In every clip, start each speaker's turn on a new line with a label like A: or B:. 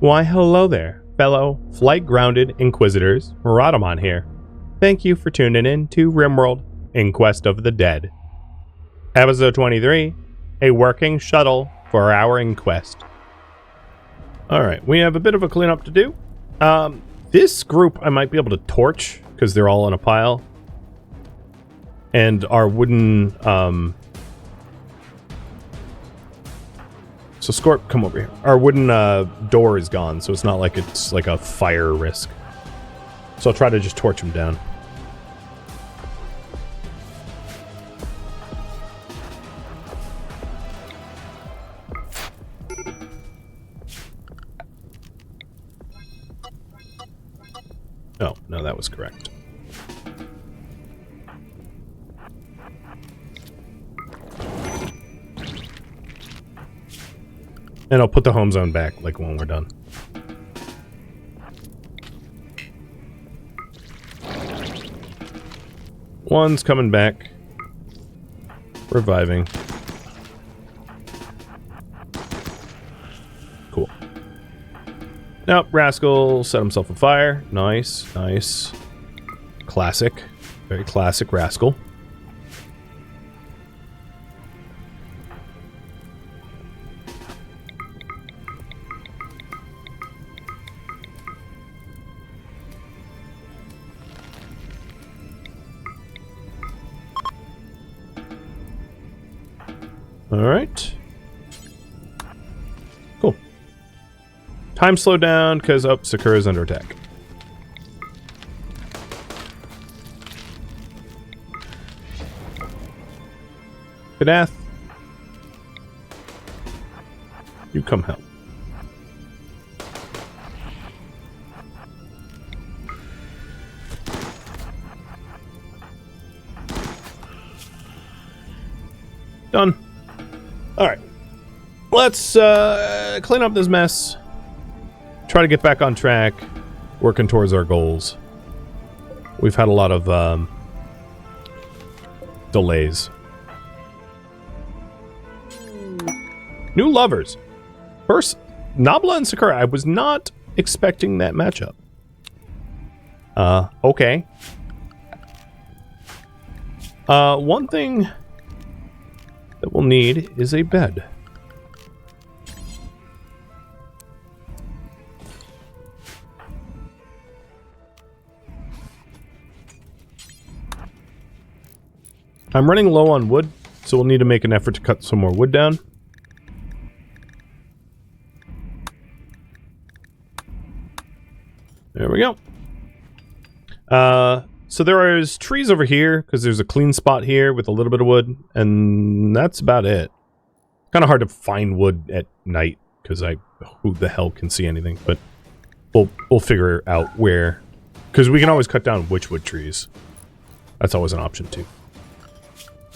A: Why, hello there, fellow flight-grounded Inquisitors. Rhadamant here. Thank you for tuning in to RimWorld, Inquest of the Dead. Episode 23, a working shuttle for our Inquest. Alright, we have a bit of a cleanup to do. This group I might be able to torch, because they're all in a pile. And our wooden, So Scorp, come over here. Our wooden door is gone, so it's not like it's like a fire risk. So I'll try to just torch him down. Oh, no, that was correct. And I'll put the home zone back, like, when we're done. One's coming back. Reviving. Cool. Nope, Rascal set himself on fire. Nice, nice. Classic. Very classic Rascal. Alright. Cool. Time slowed down because, oh, Sakura's under attack. Kadath. You come help. Done. Alright, let's clean up this mess, try to get back on track, working towards our goals. We've had a lot of delays. New lovers. First, Nabla and Sakura. I was not expecting that matchup. Okay. One thing that we'll need is a bed. I'm running low on wood, so we'll need to make an effort to cut some more wood down. There we go. So there is trees over here, because there's a clean spot here with a little bit of wood, and that's about it. Kind of hard to find wood at night, because who the hell can see anything, but we'll figure out where, because we can always cut down witchwood trees. That's always an option, too.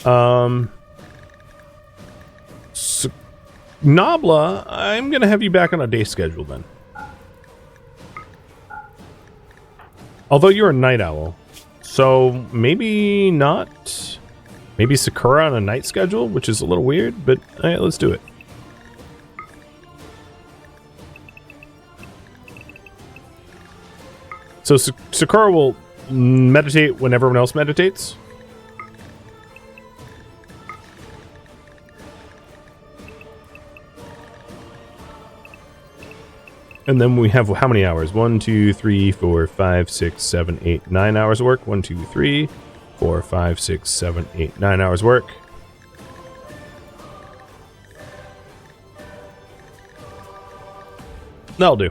A: So, Nabla, I'm going to have you back on a day schedule, then. Although you're a night owl. So, maybe not. Maybe Sakura on a night schedule, which is a little weird, but alright, let's do it. So, Sakura will meditate when everyone else meditates. And then we have how many hours? 1, 2, 3, 4, 5, 6, 7, 8, 9 hours of work. 1, 2, 3, 4, 5, 6, 7, 8, 9 hours of work. That'll do.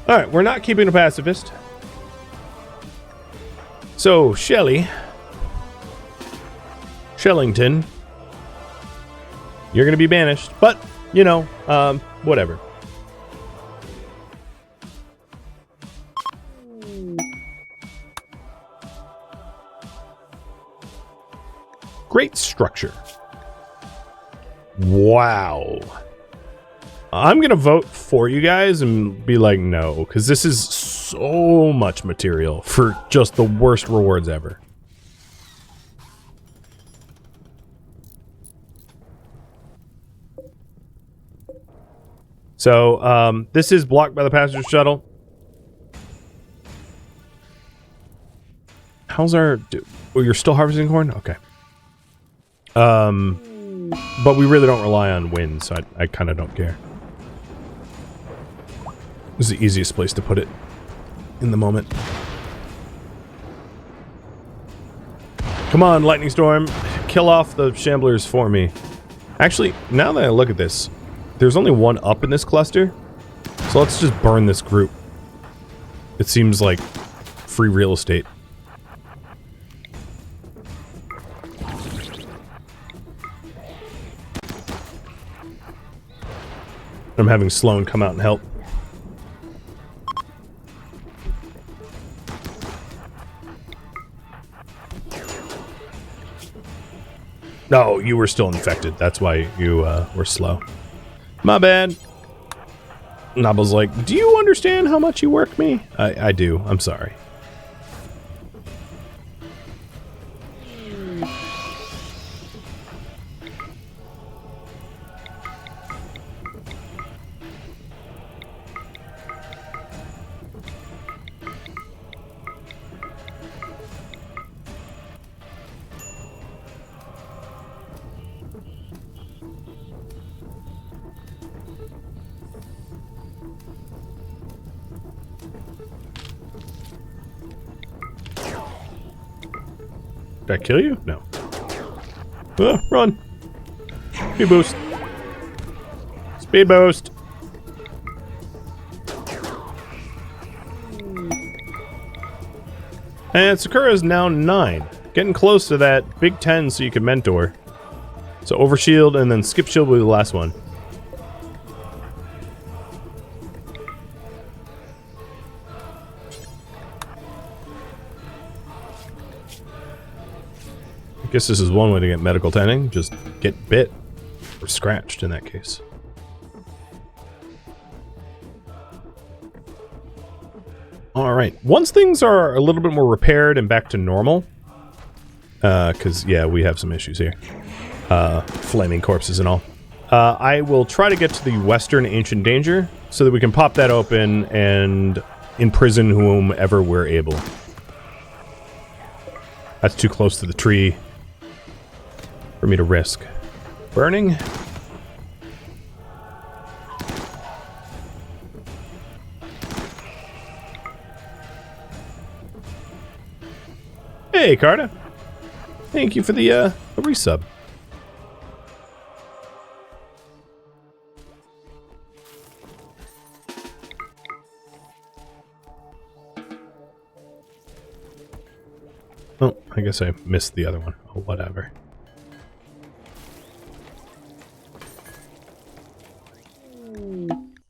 A: Alright, we're not keeping a pacifist. So, Shellington, you're gonna be banished, but, you know, whatever. Great structure. Wow. I'm going to vote for you guys and be like, no, because this is so much material for just the worst rewards ever. So, this is blocked by the passenger shuttle. How's our... Oh, you're still harvesting corn? Okay. But we really don't rely on wind, so I kind of don't care. This is the easiest place to put it in the moment. Come on, lightning storm. Kill off the shamblers for me. Actually, now that I look at this, there's only one up in this cluster. So let's just burn this group. It seems like free real estate. I'm having Sloan come out and help. No, you were still infected. That's why you were slow. My bad. Nobble's like, do you understand how much you work me? I do. I'm sorry. Did I kill you? No. Run! Speed boost. Speed boost. And Sakura is now 9. Getting close to that big 10 so you can mentor. So overshield and then skip shield will be the last one. I guess this is one way to get medical tending. Just get bit. Or scratched in that case. Alright. Once things are a little bit more repaired and back to normal. Because, yeah, we have some issues here. Flaming corpses and all. I will try to get to the Western Ancient Danger so that we can pop that open and imprison whomever we're able. That's too close to the tree for me to risk. Burning? Hey, Carta. Thank you for the resub. Oh, I guess I missed the other one. Oh, whatever.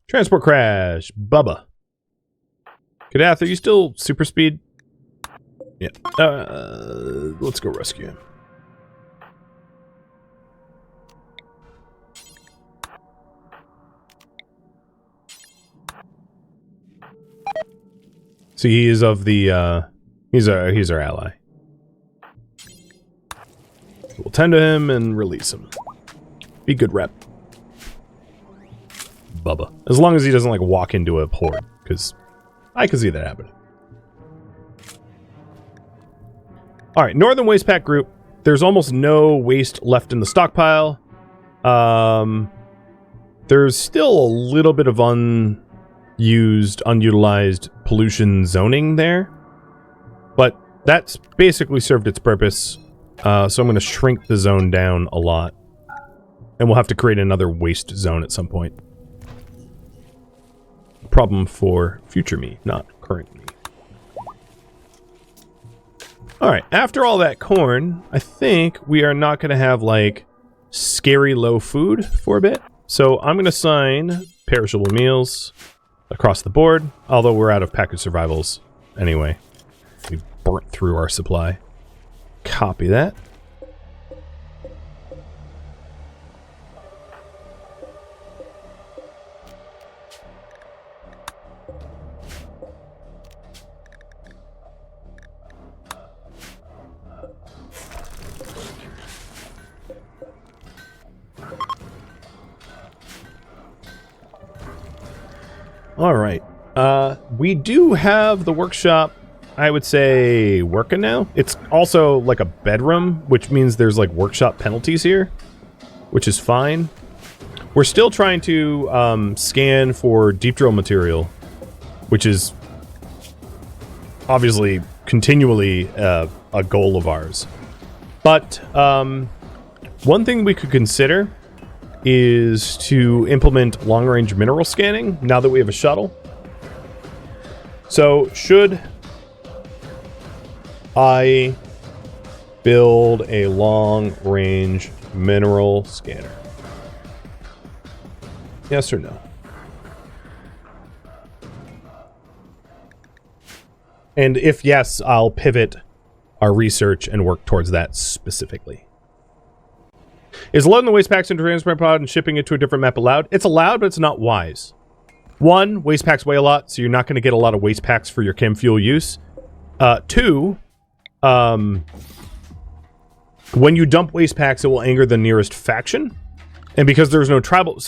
A: Transport crash. Bubba. Kadath, are you still super speed? Yeah. Let's go rescue him. See, he is of the, he's our ally. We'll tend to him and release him. Be good rep. Bubba. As long as he doesn't, like, walk into a horde, because I can see that happening. Alright, Northern Waste Pack group. There's almost no waste left in the stockpile. There's still a little bit of unutilized pollution zoning there. But that's basically served its purpose. So I'm going to shrink the zone down a lot. And we'll have to create another waste zone at some point. Problem for future me, not current me. Alright, after all that corn, I think we are not going to have, like, scary low food for a bit. So I'm going to assign perishable meals across the board, although we're out of package survivals anyway. We burnt through our supply. Copy that. All right. We do have the workshop, I would say, working now. It's also like a bedroom, which means there's like workshop penalties here, which is fine. We're still trying to scan for deep drill material, which is obviously continually a goal of ours. But one thing we could consider is to implement long-range mineral scanning now that we have a shuttle. So should I build a long-range mineral scanner? Yes or no? And if yes, I'll pivot our research and work towards that specifically. Is loading the waste packs into a transport pod and shipping it to a different map allowed? It's allowed, but it's not wise. One, waste packs weigh a lot, so you're not going to get a lot of waste packs for your chem fuel use. Two, when you dump waste packs, it will anger the nearest faction. And because there's no tribal...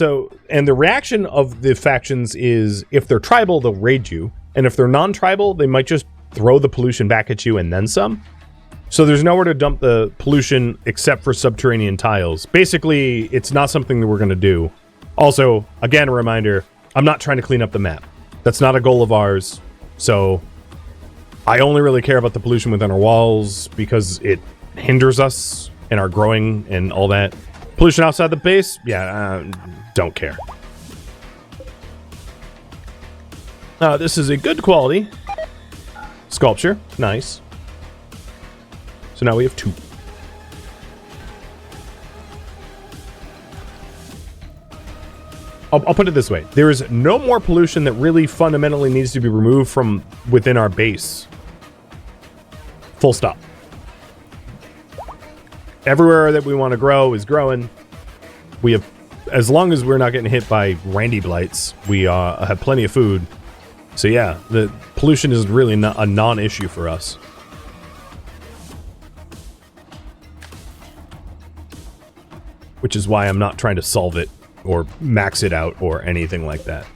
A: And the reaction of the factions is, if they're tribal, they'll raid you. And if they're non-tribal, they might just throw the pollution back at you and then some. So there's nowhere to dump the pollution except for subterranean tiles. Basically, it's not something that we're going to do. Also, again, a reminder, I'm not trying to clean up the map. That's not a goal of ours. So I only really care about the pollution within our walls because it hinders us in our growing and all that. Pollution outside the base? Yeah, don't care. This is a good quality sculpture. Nice. So now we have 2. I'll put it this way. There is no more pollution that really fundamentally needs to be removed from within our base. Full stop. Everywhere that we want to grow is growing. We have, as long as we're not getting hit by Randy blights, we have plenty of food. So yeah, the pollution is really not a non-issue for us. Which is why I'm not trying to solve it or max it out or anything like that.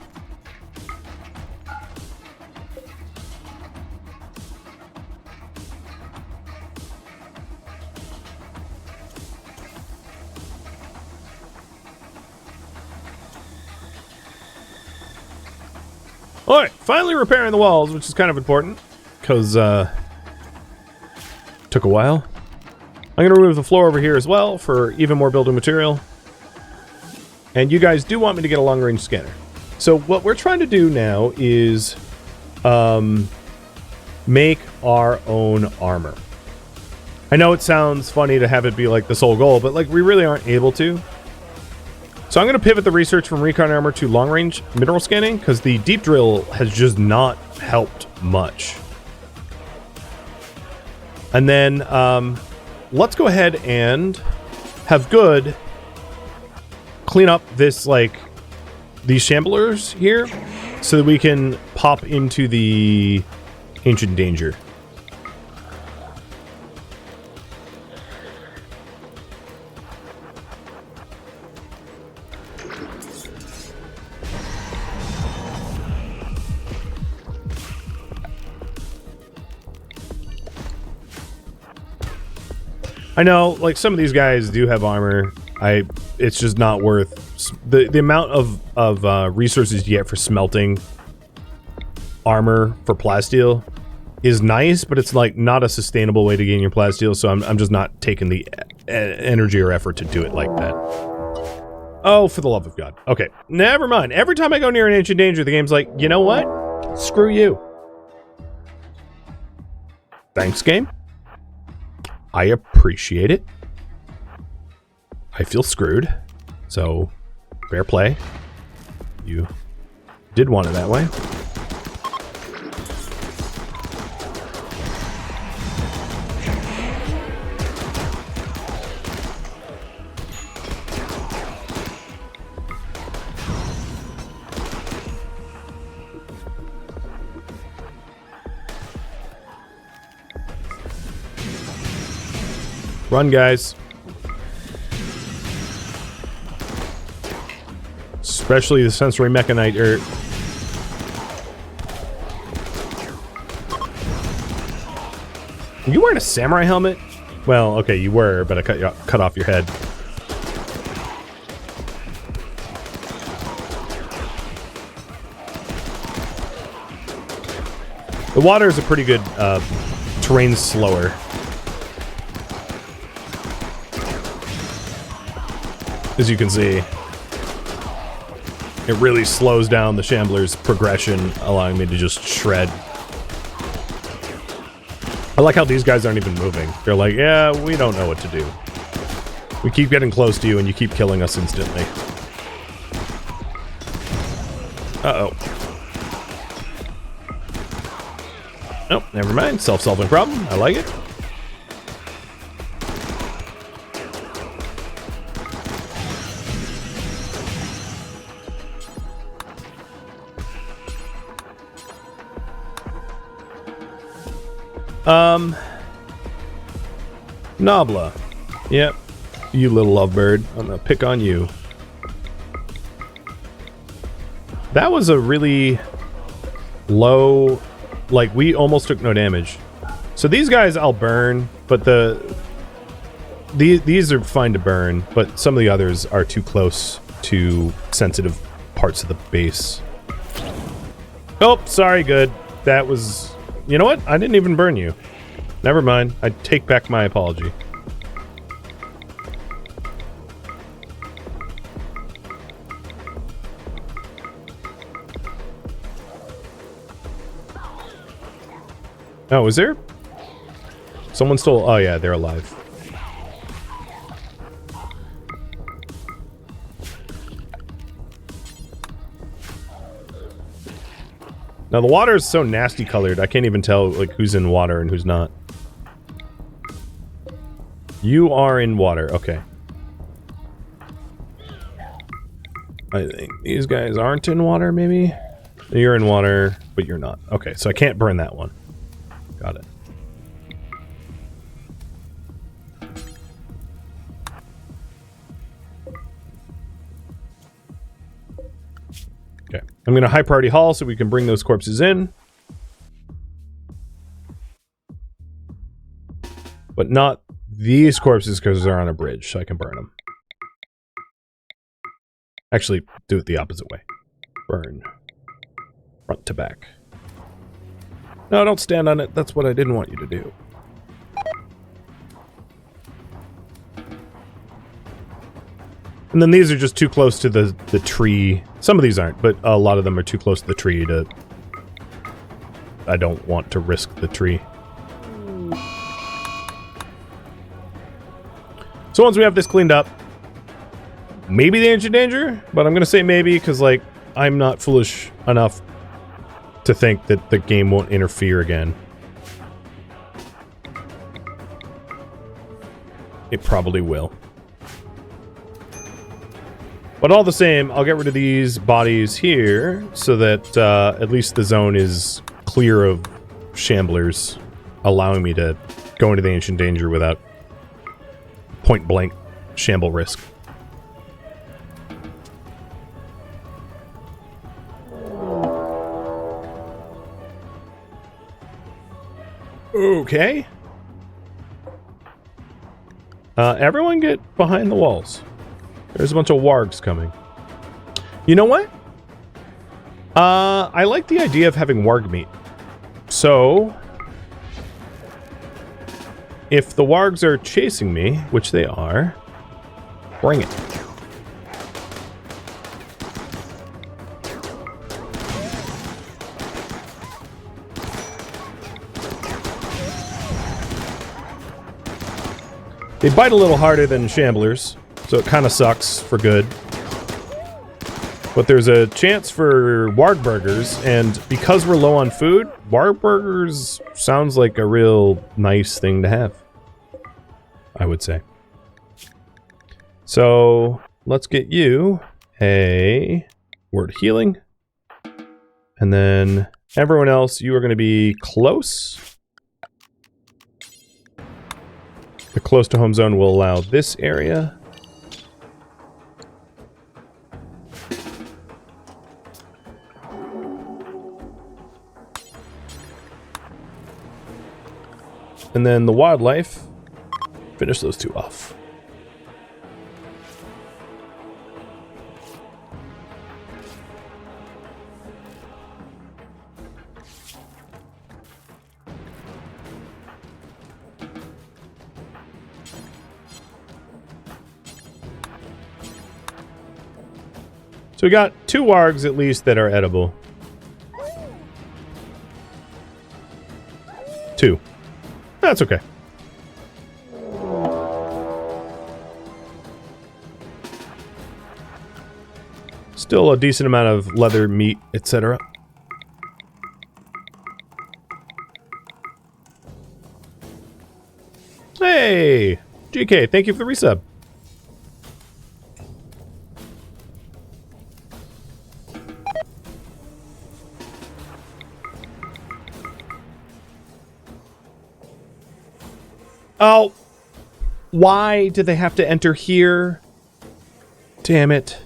A: Alright, finally repairing the walls, which is kind of important, because took a while. I'm going to remove the floor over here as well for even more building material. And you guys do want me to get a long-range scanner. So what we're trying to do now is make our own armor. I know it sounds funny to have it be like the sole goal, but like we really aren't able to. So I'm going to pivot the research from recon armor to long-range mineral scanning, because the deep drill has just not helped much. And then let's go ahead and have Good clean up this, like, these shamblers here, so that we can pop into the ancient danger. I know, like, some of these guys do have armor. It's just not worth the amount of resources you get for smelting armor for plasteel is nice, but it's like not a sustainable way to gain your plasteel. So I'm just not taking the energy or effort to do it like that. Oh, for the love of God! Okay, never mind. Every time I go near an ancient danger, the game's like, you know what? Screw you. Thanks, game. I appreciate it. I feel screwed. So, fair play. You did want it that way. Run, guys. Especially the sensory mechanite, or Are you wearing a samurai helmet? Well, okay, you were, but I cut off your head. The water is a pretty good terrain slower. As you can see, it really slows down the Shambler's progression, allowing me to just shred. I like how these guys aren't even moving. They're like, yeah, we don't know what to do. We keep getting close to you and you keep killing us instantly. Uh-oh. Oh, never mind. Self-solving problem. I like it. Nobla. Yep. You little lovebird. I'm gonna pick on you. That was a really low... Like, we almost took no damage. So these guys I'll burn, but these are fine to burn, but some of the others are too close to sensitive parts of the base. Oh, sorry, good. That was... You know what? I didn't even burn you. Never mind. I take back my apology. Oh, is there? Someone stole... Oh, yeah, they're alive. Now, the water is so nasty colored, I can't even tell, like, who's in water and who's not. You are in water. Okay. I think these guys aren't in water, maybe? You're in water, but you're not. Okay, so I can't burn that one. Got it. Okay. I'm going to high priority haul so we can bring those corpses in. But not these corpses because they're on a bridge, so I can burn them. Actually, do it the opposite way. Burn. Front to back. No, don't stand on it. That's what I didn't want you to do. And then these are just too close to the tree. Some of these aren't, but a lot of them are too close to the tree to... I don't want to risk the tree. So once we have this cleaned up, maybe the Ancient Danger, but I'm going to say maybe because, like, I'm not foolish enough to think that the game won't interfere again. It probably will. But all the same, I'll get rid of these bodies here so that at least the zone is clear of shamblers, allowing me to go into the Ancient Danger without point-blank shamble risk. Okay. Everyone get behind the walls. There's a bunch of wargs coming. You know what? I like the idea of having warg meat. So, if the wargs are chasing me, which they are, bring it. They bite a little harder than shamblers, so it kind of sucks for good. But there's a chance for warg burgers, and because we're low on food, warg burgers sounds like a real nice thing to have, I would say. So let's get you a word healing. And then everyone else, you are going to be close. The close to home zone will allow this area. And then the wildlife, finish those two off. So we got 2 wargs at least that are edible. 2. That's okay. Still a decent amount of leather, meat, etc. Hey! GK, thank you for the resub. Oh, why did they have to enter here? Damn it.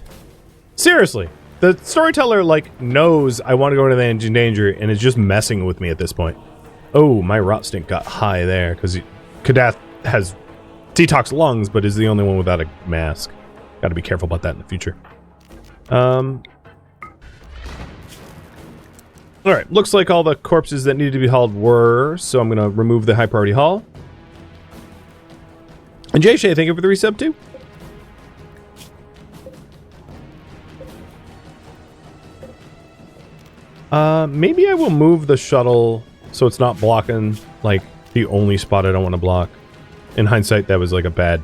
A: Seriously, the storyteller, like, knows I want to go into the engine danger and is just messing with me at this point. Oh, my rot stink got high there, because Kadath has detox lungs, but is the only one without a mask. Gotta be careful about that in the future. Alright, looks like all the corpses that needed to be hauled were, so I'm gonna remove the high priority haul. And Jay Shay, thank you for the resub too. Maybe I will move the shuttle so it's not blocking, like, the only spot I don't want to block. In hindsight, that was like a bad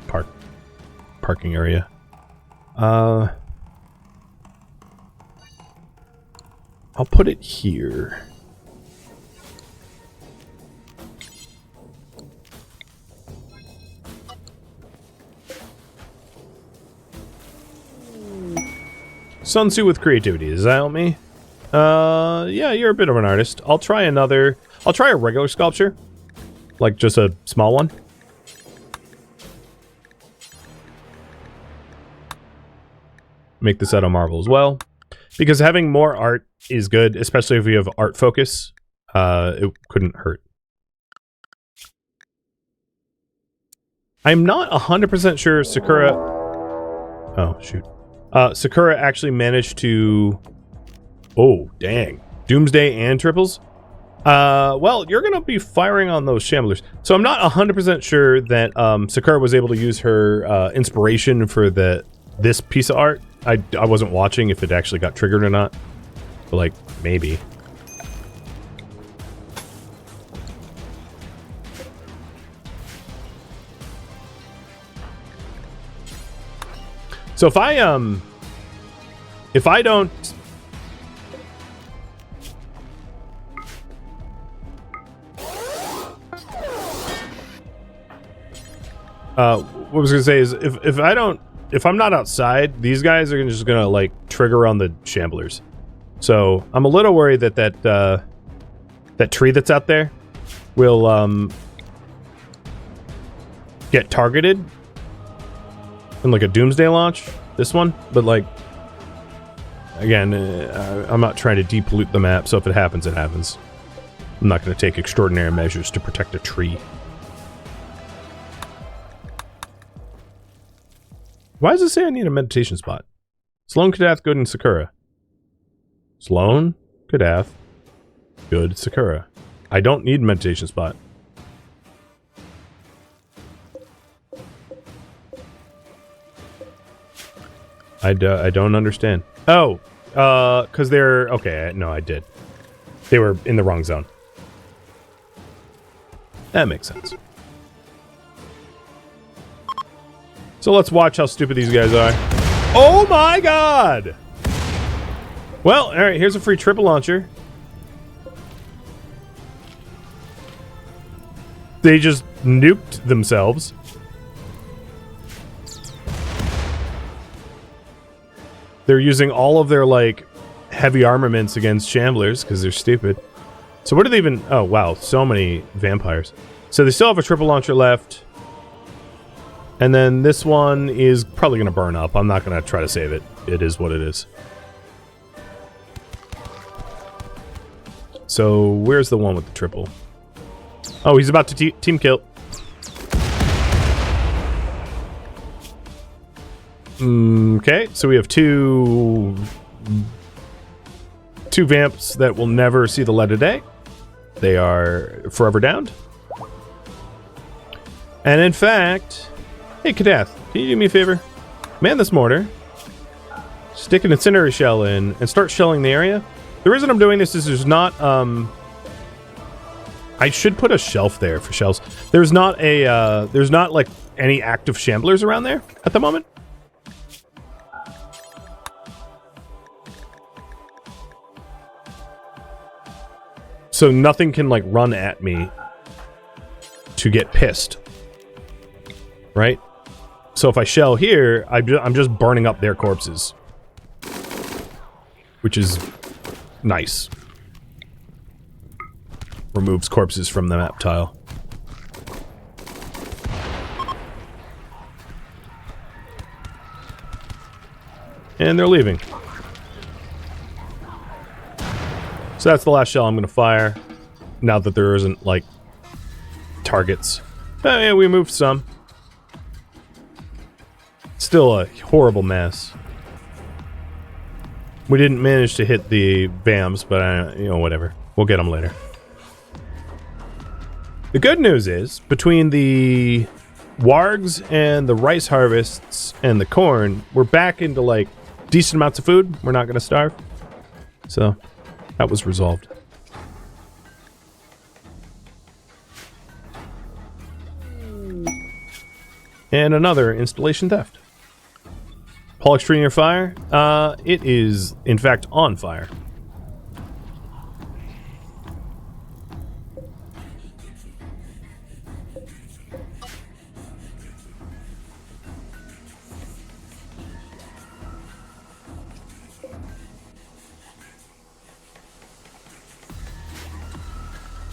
A: parking area. I'll put it here. Sun Tzu with creativity, does that help me? Yeah, you're a bit of an artist. I'll try a regular sculpture. Like, just a small one. Make this out of marble as well. Because having more art is good, especially if you have art focus. It couldn't hurt. I'm not 100% sure Sakura... Oh, shoot. Sakura actually managed to... Oh, dang. Doomsday and triples? Well, you're going to be firing on those shamblers. So I'm not 100% sure that Sakura was able to use her inspiration for this piece of art. I wasn't watching if it actually got triggered or not. But, like, maybe. So if I don't... what I was gonna say is if I'm not outside, these guys are just gonna like trigger on the shamblers. So I'm a little worried that that tree that's out there will get targeted in like a doomsday launch. This one, but like again, I'm not trying to depollute the map. So if it happens, it happens. I'm not going to take extraordinary measures to protect a tree. Why does it say I need a meditation spot? Sloan, Kadath, Good, and Sakura. Sloan, Kadath, Good, Sakura. I don't need a meditation spot. I don't understand. Oh, because they're... Okay, no, I did. They were in the wrong zone. That makes sense. So let's watch how stupid these guys are. Oh my god! Well, alright, here's a free triple launcher. They just nuked themselves. They're using all of their, like, heavy armaments against shamblers because they're stupid. So what do they even... Oh, wow, so many vampires. So they still have a triple launcher left. And then this one is probably going to burn up. I'm not going to try to save it. It is what it is. So where's the one with the triple? Oh, he's about to team kill. Okay, so we have two vamps that will never see the light of day. They are forever downed. And in fact, hey Kadath, can you do me a favor? Man this mortar, stick an incendiary shell in, and start shelling the area. The reason I'm doing this is there's not, I should put a shelf there for shells. There's not like any active shamblers around there at the moment. So nothing can like run at me to get pissed, right? So if I shell here, I'm just burning up their corpses, which is nice. Removes corpses from the map tile. And they're leaving. So that's the last shell I'm going to fire, now that there isn't, like, targets. Oh, yeah, we moved some. Still a horrible mess. We didn't manage to hit the VAMs, but, you know, whatever. We'll get them later. The good news is, between the wargs and the rice harvests and the corn, we're back into, like, decent amounts of food. We're not going to starve. So that was resolved. And another installation theft. Pollux tree near fire? It is, in fact, on fire.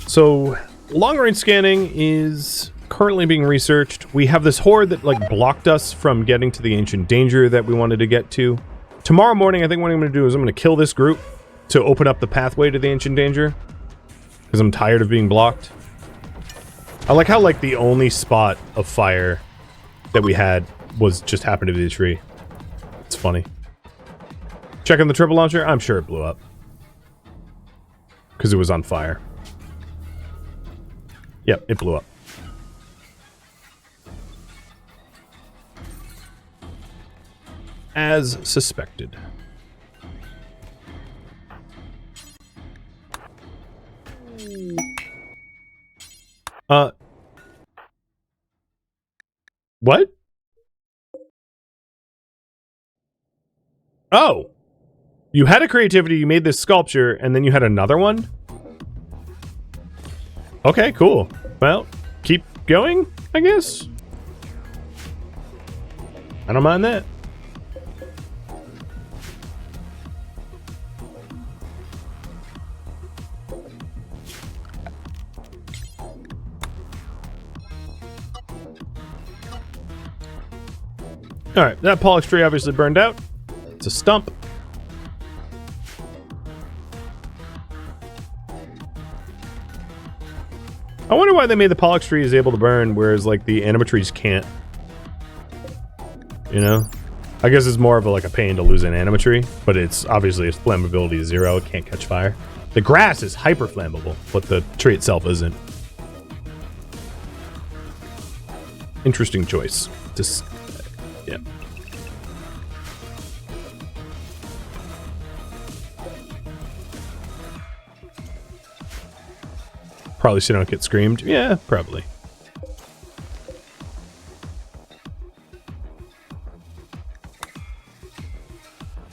A: So, long-range scanning is currently being researched. We have this horde that, like, blocked us from getting to the ancient danger that we wanted to get to. Tomorrow morning, I think what I'm going to do is I'm going to kill this group to open up the pathway to the ancient danger. Because I'm tired of being blocked. I like how, like, the only spot of fire that we had was just happened to be the tree. It's funny. Checking the triple launcher? I'm sure it blew up. Because it was on fire. Yep, it blew up. As suspected. What? Oh! You had a creativity, you made this sculpture, and then you had another one? Okay, cool. Well, keep going, I guess? I don't mind that. Alright, that Pollux tree obviously burned out. It's a stump. I wonder why they made the Pollux tree is able to burn, whereas, like, the anima trees can't. You know? I guess it's more of a pain to lose an anima tree, but it's obviously its flammability is 0. It can't catch fire. The grass is hyper flammable, but the tree itself isn't. Interesting choice. Just, yeah. Probably so you don't get screamed. Yeah, probably.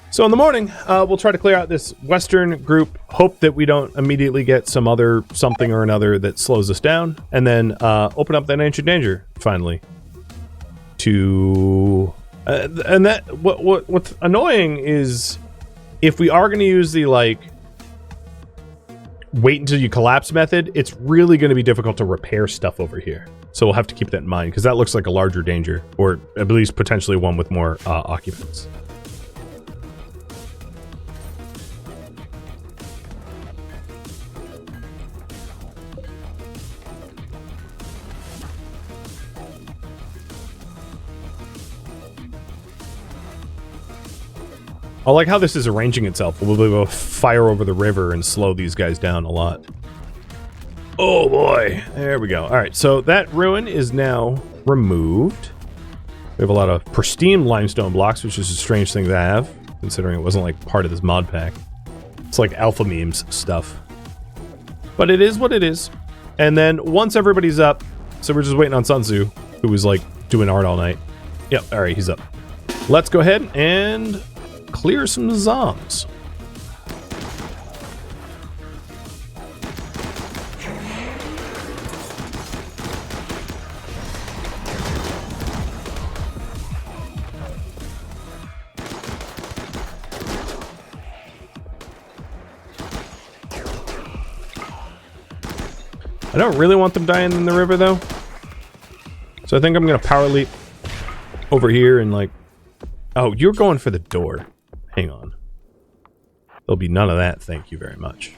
A: So in the morning, we'll try to clear out this western group, hope that we don't immediately get some other something or another that slows us down, and then open up that ancient danger, finally. To... and that... What's annoying is, if we are going to use the, like, wait until you collapse method, it's really going to be difficult to repair stuff over here. So we'll have to keep that in mind, because that looks like a larger danger, or at least potentially one with more occupants. I like how this is arranging itself. We'll be able to fire over the river and slow these guys down a lot. Oh boy, there we go. All right, so that ruin is now removed. We have a lot of pristine limestone blocks, which is a strange thing to have, considering it wasn't like part of this mod pack. It's like alpha memes stuff. But it is what it is. And then once everybody's up, so we're just waiting on Sun Tzu, who was like doing art all night. Yep, all right, he's up. Let's go ahead and clear some zombs. I don't really want them dying in the river, though. So I think I'm going to power leap over here and, like... Oh, you're going for the door. Hang on. There'll be none of that, thank you very much.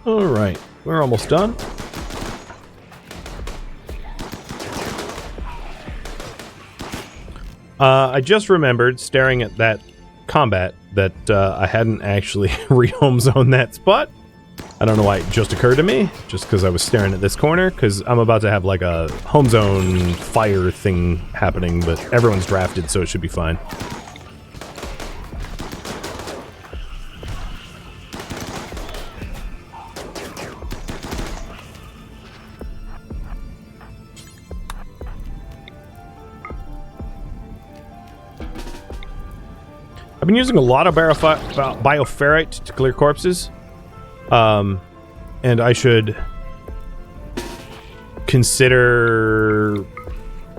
A: Alright, we're almost done. I just remembered, staring at that combat, that I hadn't actually re-home zoned that spot. I don't know why it just occurred to me, just because I was staring at this corner, because I'm about to have like a home zone fire thing happening, but everyone's drafted, so it should be fine. I've been using a lot of bioferrite to clear corpses, and I should consider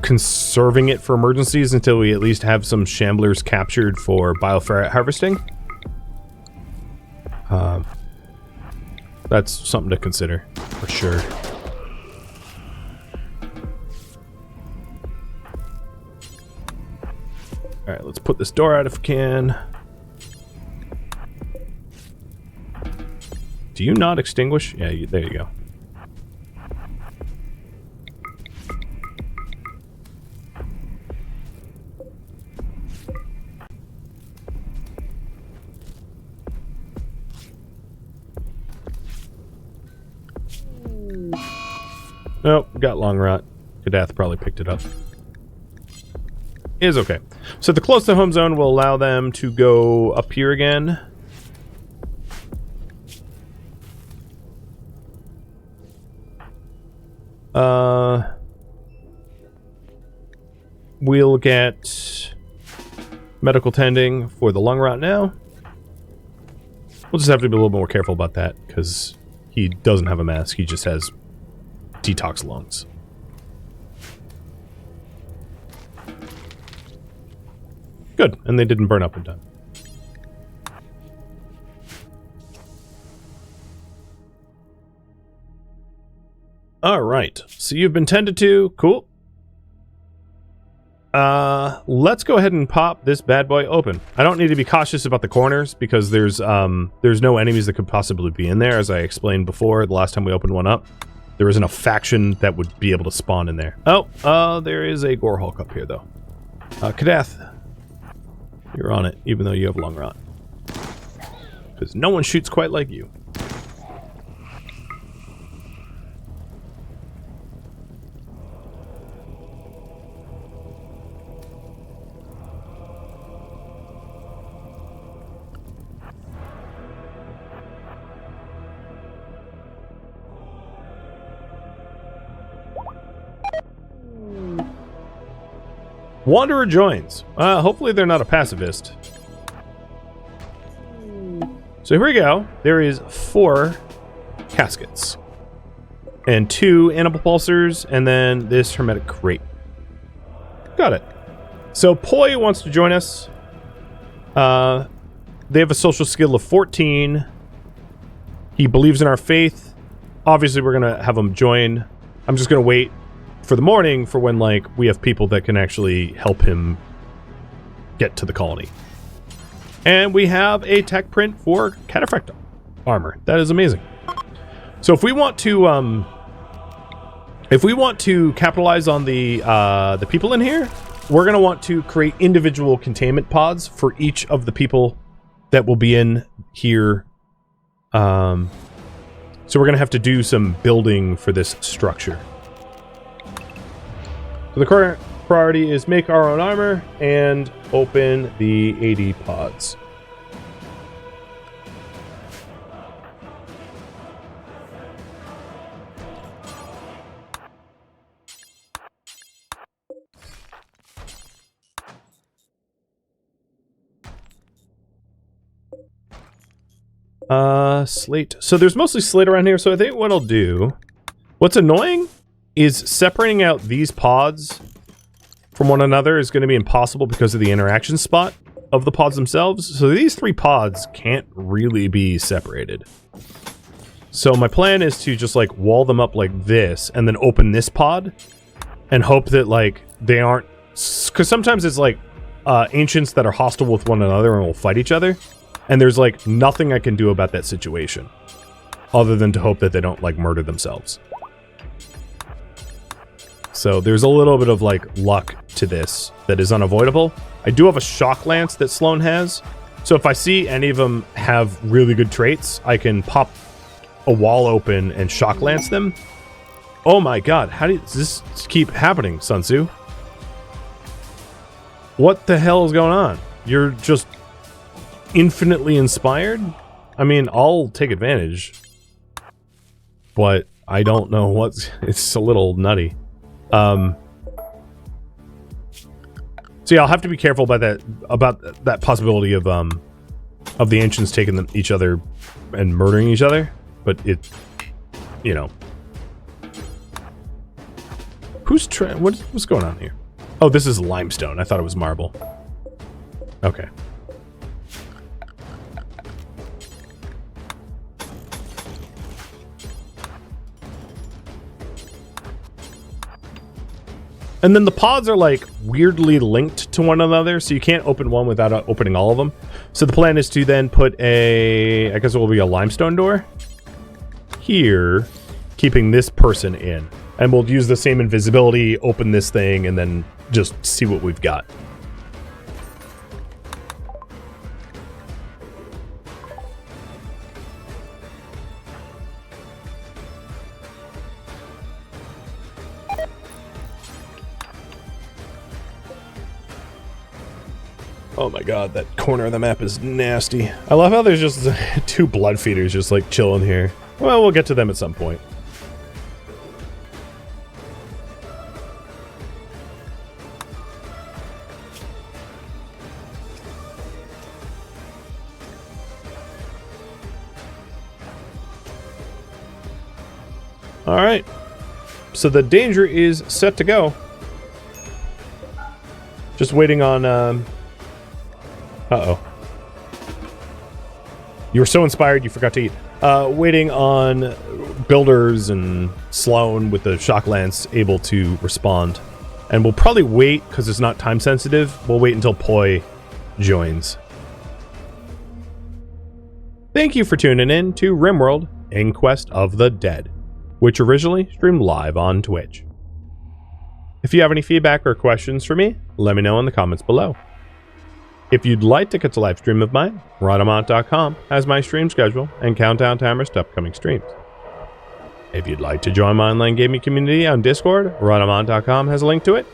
A: conserving it for emergencies until we at least have some shamblers captured for bioferrite harvesting. That's something to consider, for sure. Alright, let's put this door out if we can. Do you not extinguish? Yeah, there you go. Nope, got long rot. Kadath probably picked it up. Is okay. So the close to home zone will allow them to go up here again. We'll get medical tending for the lung rot now. We'll just have to be a little more careful about that because he doesn't have a mask. He just has detox lungs. Good, and they didn't burn up in time. Alright, so you've been tended to. Cool. Let's go ahead and pop this bad boy open. I don't need to be cautious about the corners because there's no enemies that could possibly be in there, as I explained before the last time we opened one up. There isn't a faction that would be able to spawn in there. Oh, there is a Gore Hulk up here, though. Kadath, you're on it, even though you have long rot. Because no one shoots quite like you. Wanderer joins. Hopefully they're not a pacifist. So here we go. There is 4 caskets. And 2 animal pulsers, and then this hermetic crate. Got it. So Poi wants to join us. They have a social skill of 14. He believes in our faith. Obviously, we're going to have him join. I'm just going to wait for the morning for when, like, we have people that can actually help him get to the colony. And we have a tech print for Cataphract armor. That is amazing. So if we want to capitalize on the people in here, we're going to want to create individual containment pods for each of the people that will be in here. So we're going to have to do some building for this structure. So the current priority is make our own armor and open the AD pods. Slate. So there's mostly slate around here, so I think what I'll do... What's annoying is separating out these pods from one another is going to be impossible because of the interaction spot of the pods themselves. So these 3 pods can't really be separated. So my plan is to just, like, wall them up like this and then open this pod and hope that, like, they aren't... Because sometimes it's, like, ancients that are hostile with one another and will fight each other. And there's, like, nothing I can do about that situation. Other than to hope that they don't, like, murder themselves. So there's a little bit of, like, luck to this that is unavoidable. I do have a shock lance that Sloan has. So if I see any of them have really good traits, I can pop a wall open and shock lance them. Oh my god, how does this keep happening, Sun Tzu? What the hell is going on? You're just... infinitely inspired? I mean, I'll take advantage. But I don't know what's... It's a little nutty. So yeah, I'll have to be careful about that possibility of the ancients taking each other and murdering each other. But it... You know. What's going on here? Oh, this is limestone. I thought it was marble. Okay. And then the pods are, like, weirdly linked to one another, so you can't open one without opening all of them. So the plan is to then put a... I guess it will be a limestone door here, keeping this person in. And we'll use the same invisibility, open this thing, and then just see what we've got. Oh my god, that corner of the map is nasty. I love how there's just 2 blood feeders just, like, chilling here. Well, we'll get to them at some point. Alright. So the danger is set to go. Just waiting on, uh-oh. You were so inspired you forgot to eat. Waiting on builders and Sloan with the shock lance able to respond. And we'll probably wait, because it's not time sensitive, we'll wait until Poi joins. Thank you for tuning in to RimWorld Inquest of the Dead, which originally streamed live on Twitch. If you have any feedback or questions for me, let me know in the comments below. If you'd like to catch a live stream of mine, Rhadamant.com has my stream schedule and countdown timers to upcoming streams. If you'd like to join my online gaming community on Discord, Rhadamant.com has a link to it,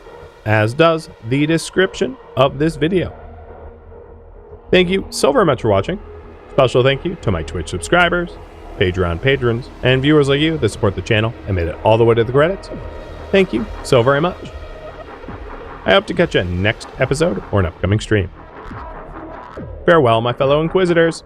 A: as does the description of this video. Thank you so very much for watching. Special thank you to my Twitch subscribers, Patreon patrons, and viewers like you that support the channel and made it all the way to the credits. Thank you so very much. I hope to catch you next episode or an upcoming stream. Farewell, my fellow Inquisitors.